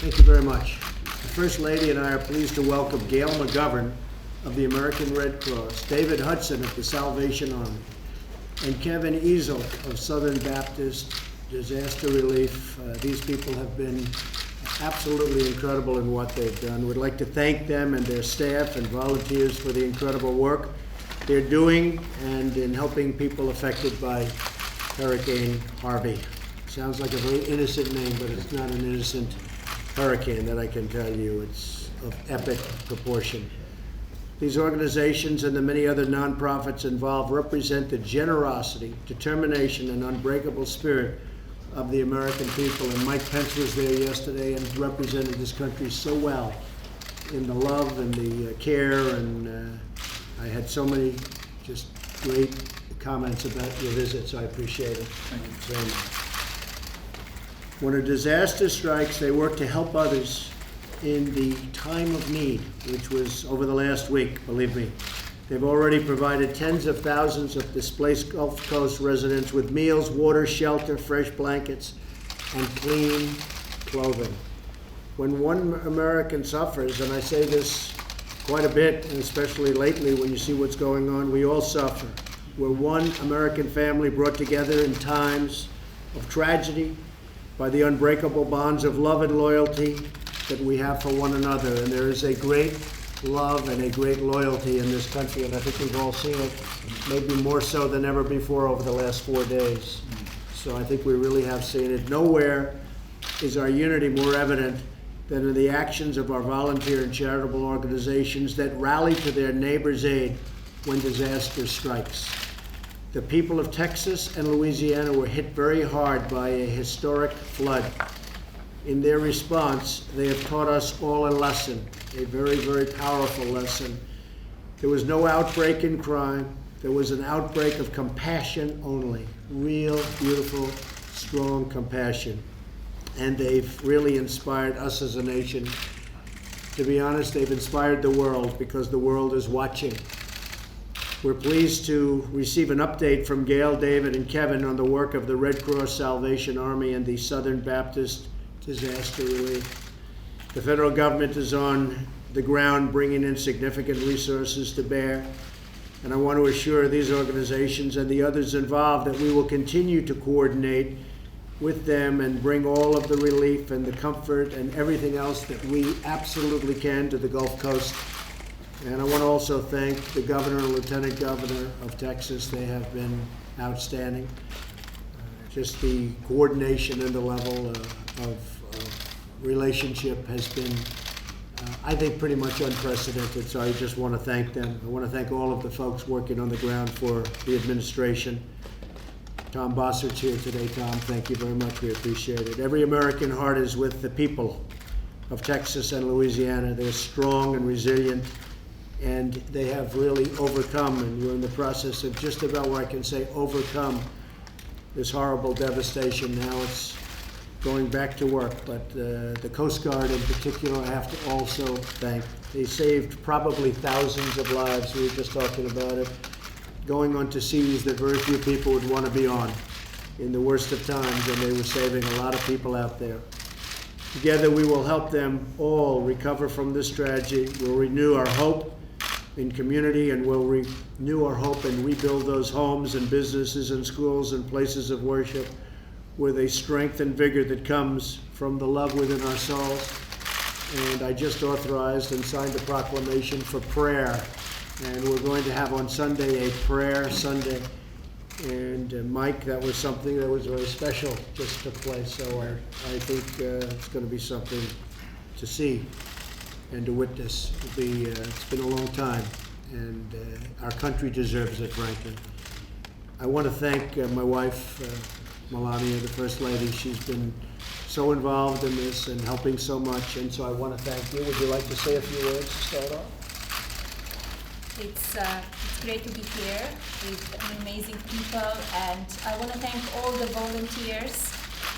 Thank you very much. The First Lady and I are pleased to welcome Gail McGovern of the American Red Cross, David Hudson of the Salvation Army, and Kevin Easel of Southern Baptist Disaster Relief. These people have been absolutely incredible in what they've done. We'd like to thank them and their staff and volunteers for the incredible work they're doing and in helping people affected by Hurricane Harvey. Sounds like a very innocent name, but it's not an innocent hurricane, that I can tell you. It's of epic proportion. These organizations and the many other nonprofits involved represent the generosity, determination, and unbreakable spirit of the American people. And Mike Pence was there yesterday and represented this country so well in the love and the care, and I had so many just great comments about your visit, so I appreciate it. Thank you very much. When a disaster strikes, they work to help others in the time of need, which was over the last week, believe me. They've already provided tens of thousands of displaced Gulf Coast residents with meals, water, shelter, fresh blankets, and clean clothing. When one American suffers, and I say this quite a bit, and especially lately when you see what's going on, we all suffer. We're one American family brought together in times of tragedy by the unbreakable bonds of love and loyalty that we have for one another. And there is a great love and a great loyalty in this country, and I think we've all seen it, maybe more so than ever before over the last 4 days. So I think we really have seen it. Nowhere is our unity more evident than in the actions of our volunteer and charitable organizations that rally to their neighbor's aid when disaster strikes. The people of Texas and Louisiana were hit very hard by a historic flood. In their response, they have taught us all a lesson, a very, very powerful lesson. There was no outbreak in crime. There was an outbreak of compassion only, real, beautiful, strong compassion. And they've really inspired us as a nation. To be honest, they've inspired the world because the world is watching. We're pleased to receive an update from Gail, David, and Kevin on the work of the Red Cross Salvation Army and the Southern Baptist Disaster Relief. The federal government is on the ground bringing in significant resources to bear, and I want to assure these organizations and the others involved that we will continue to coordinate with them and bring all of the relief and the comfort and everything else that we absolutely can to the Gulf Coast. And I want to also thank the governor and lieutenant governor of Texas. They have been outstanding. Just the coordination and the level of relationship has been, I think, pretty much unprecedented. So I just want to thank them. I want to thank all of the folks working on the ground for the administration. Tom Bossert's here today. Tom, thank you very much. We appreciate it. Every American heart is with the people of Texas and Louisiana. They're strong and resilient, and they have really overcome, and we're in the process of just about where I can say overcome this horrible devastation. Now it's going back to work, but the Coast Guard in particular I have to also thank. They saved probably thousands of lives. We were just talking about it. Going onto seas that very few people would want to be on in the worst of times, and they were saving a lot of people out there. Together we will help them all recover from this tragedy. We'll renew our hope in community, and we'll renew our hope and rebuild those homes and businesses and schools and places of worship with a strength and vigor that comes from the love within our souls. And I just authorized and signed a proclamation for prayer. And we're going to have on Sunday a prayer Sunday. And Mike, that was something that was very special, just took place. So I think it's going to be something to see and to witness. It's been a long time, and our country deserves it, frankly. I want to thank my wife, Melania, the First Lady. She's been so involved in this and helping so much, and so I want to thank you. Would you like to say a few words to start off? It's great to be here with amazing people, and I want to thank all the volunteers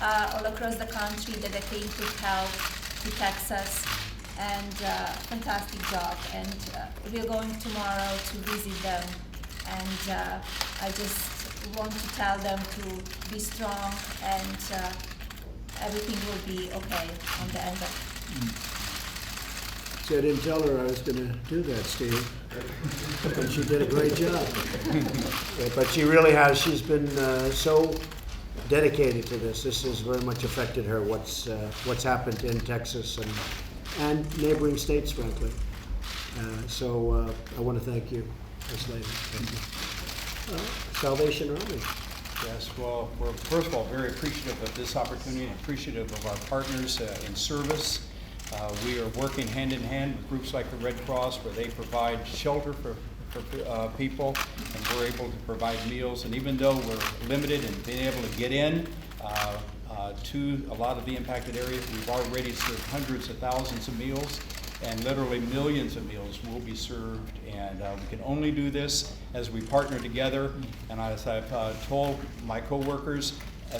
all across the country that came to help to Texas, and fantastic job. And we're going tomorrow to visit them, and I just want to tell them to be strong, and everything will be okay on the end of See, I didn't tell her I was gonna do that, Steve. And she did a great job. Yeah, but she really has, she's been so dedicated to this. This has very much affected her, what's happened in Texas and neighboring states, frankly. So I want to thank you, Ms. Lady. Thank you. Salvation Army. Yes, well, we're first of all very appreciative of this opportunity and appreciative of our partners in service. We are working hand in hand with groups like the Red Cross, where they provide shelter for people, and we're able to provide meals. And even though we're limited in being able to get in to a lot of the impacted areas, we've already served hundreds of thousands of meals, and literally millions of meals will be served. And we can only do this as we partner together. And as I've told my coworkers,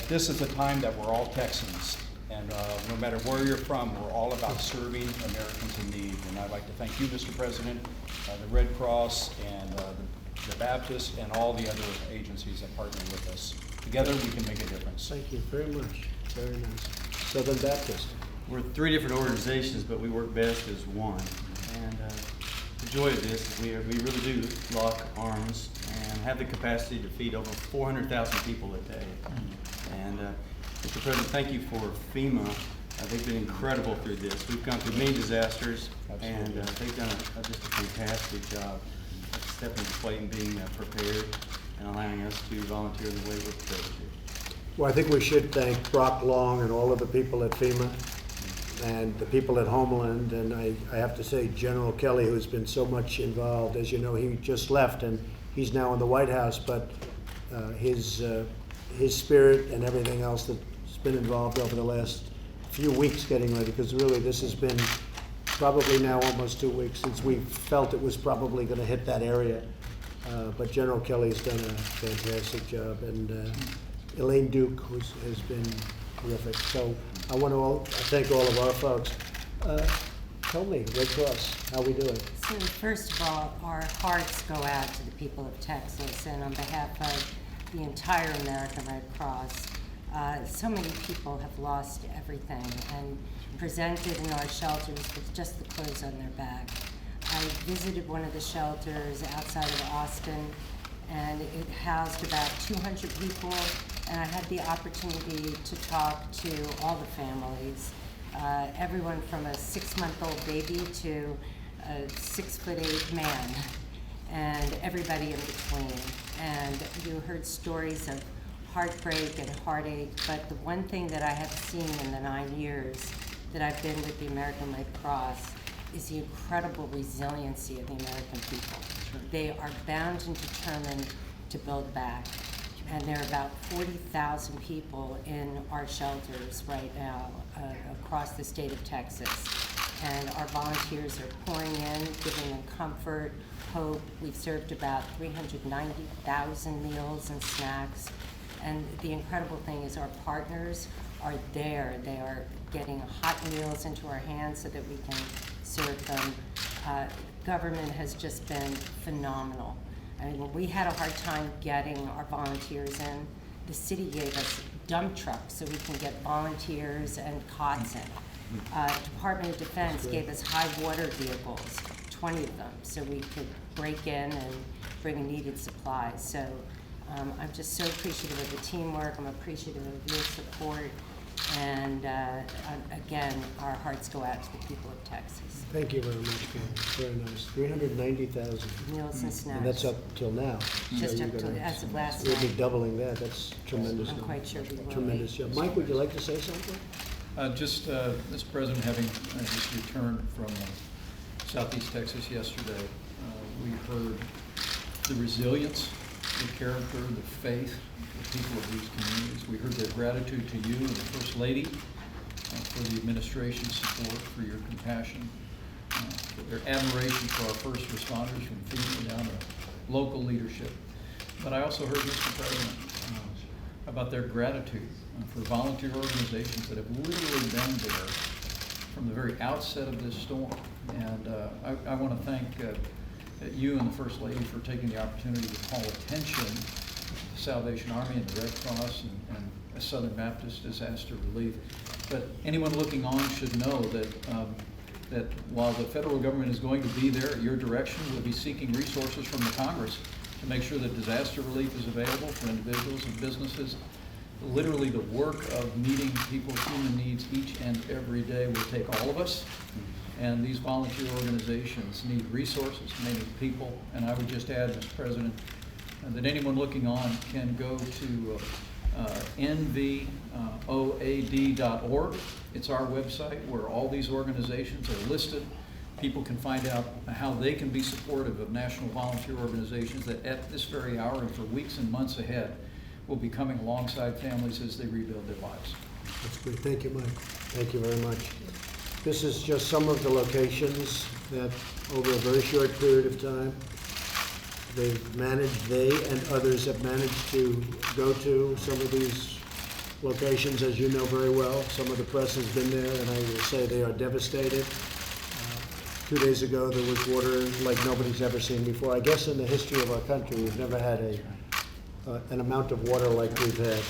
this is a time that we're all Texans. And no matter where you're from, we're all about serving Americans in need. And I'd like to thank you, Mr. President, the Red Cross, and the Baptist, and all the other agencies that partner with us. Together, we can make a difference. Thank you very much. Very nice. Southern Baptist. We're three different organizations, but we work best as one. And the joy of this is we really do lock arms and have the capacity to feed over 400,000 people a day. And Mr. President, thank you for FEMA. They've been incredible through this. We've gone through many disasters, and they've done just a fantastic job of stepping to the plate and being prepared and allowing us to volunteer in the way we're prepared to. Well, I think we should thank Brock Long and all of the people at FEMA and the people at Homeland, and I have to say General Kelly, who's been so much involved. As you know, he just left and he's now in the White House, but his spirit and everything else that's been involved over the last few weeks getting ready, because really this has been probably now almost 2 weeks since we felt it was probably going to hit that area. But General Kelly's done a fantastic job, and Elaine Duke, has been terrific. So I want to thank all of our folks. Tell me, Red Cross, how we doing? So first of all, our hearts go out to the people of Texas, and on behalf of the entire American Red Cross, so many people have lost everything and presented in our shelters with just the clothes on their back. I visited one of the shelters outside of Austin, and it housed about 200 people, and I had the opportunity to talk to all the families, everyone from a 6-month-old baby to a 6'8" man, and everybody in between. And you heard stories of heartbreak and heartache, but the one thing that I have seen in the 9 years that I've been with the American Red Cross is the incredible resiliency of the American people. They are bound and determined to build back. And there are about 40,000 people in our shelters right now across the state of Texas. And our volunteers are pouring in, giving them comfort, hope. We've served about 390,000 meals and snacks. And the incredible thing is our partners are there. They are getting hot meals into our hands so that we can serve them. Government has just been phenomenal. I mean, when we had a hard time getting our volunteers in, the city gave us dump trucks so we can get volunteers and cots in. Department of Defense gave us high water vehicles, 20 of them, so we could break in and bring needed supplies. So I'm just so appreciative of the teamwork. I'm appreciative of your support. And again, our hearts go out to the people of Texas. Thank you very much, Ken. Very nice. 390,000. Meals and snacks. And that's up till now. Just So up you're to, gonna- as of last We'll be night. doubling that. That's tremendous. I'm quite sure we will. Tremendous job. Mike, would you like to say something? Mr. President, having just returned from Southeast Texas yesterday, we heard the resilience, the character, the faith of the people of these communities. We heard their gratitude to you and the First Lady for the administration's support, for your compassion, for their admiration for our first responders from FEMA down to local leadership. But I also heard, Mr. President, about their gratitude for volunteer organizations that have literally been there from the very outset of this storm. And I want to thank you and the First Lady for taking the opportunity to call attention to the Salvation Army and the Red Cross and Southern Baptist Disaster Relief. But anyone looking on should know that, that while the federal government is going to be there at your direction, we'll be seeking resources from the Congress to make sure that disaster relief is available for individuals and businesses. Literally, the work of meeting people's human needs each and every day will take all of us. And these volunteer organizations need resources, they need people. And I would just add, Mr. President, that anyone looking on can go to nvoad.org. It's our website where all these organizations are listed. People can find out how they can be supportive of national volunteer organizations that at this very hour and for weeks and months ahead will be coming alongside families as they rebuild their lives. That's great. Thank you, Mike. Thank you very much. This is just some of the locations that, over a very short period of time, they and others have managed to go to some of these locations, as you know very well. Some of the press has been there, and I will say they are devastated. 2 days ago, there was water like nobody's ever seen before. I guess in the history of our country, we've never had an amount of water like we've had.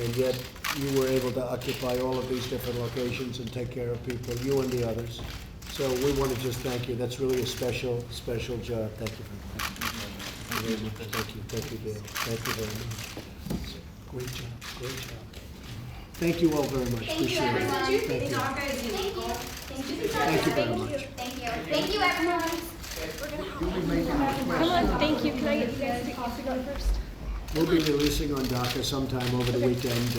And yet, you were able to occupy all of these different locations and take care of people, you and the others. So we want to just thank you. That's really a special, special job. Thank you very much. Thank you, Dale. Thank you very much. Great job, great job. Thank you all very much. Thank you, Appreciate it. everyone. Thank you. Thank you. Thank you very much. Thank you. Thank you, everyone. Come on, thank you. Can I get you guys to off the gun first? We'll be releasing on DACA sometime over the weekend,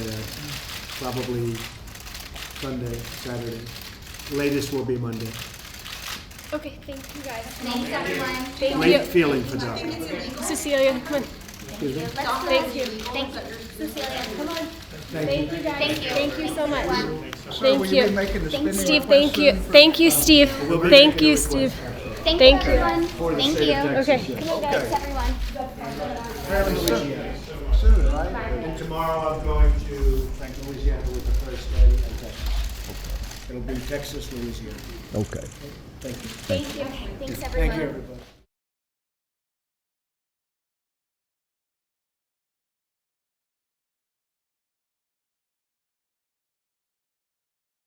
probably Sunday, Saturday. Latest will be Monday. Okay, thank you guys. Thanks, everyone. Thank Great you. feeling for DACA. Cecilia, come on. Excuse me? Thank you. Thank you. Cecilia, Come on. Thank Thank you guys. Thank you. Thank you so much. Will Thank you be you. making the spending Steve, request thank you. soon for- Thank you, Steve. We'll be Thank making a you, request. Steve. Thank Thank you, you. everyone. For the Thank state you. of Texas, Okay. yes. Come on, guys. Thanks, everyone. Fairly soon, right? And tomorrow I'm going to Louisiana with the first lady and Texas. It'll be Texas, Louisiana. Okay. Thank you. Thank you. Thanks, Thank everyone. you, everybody.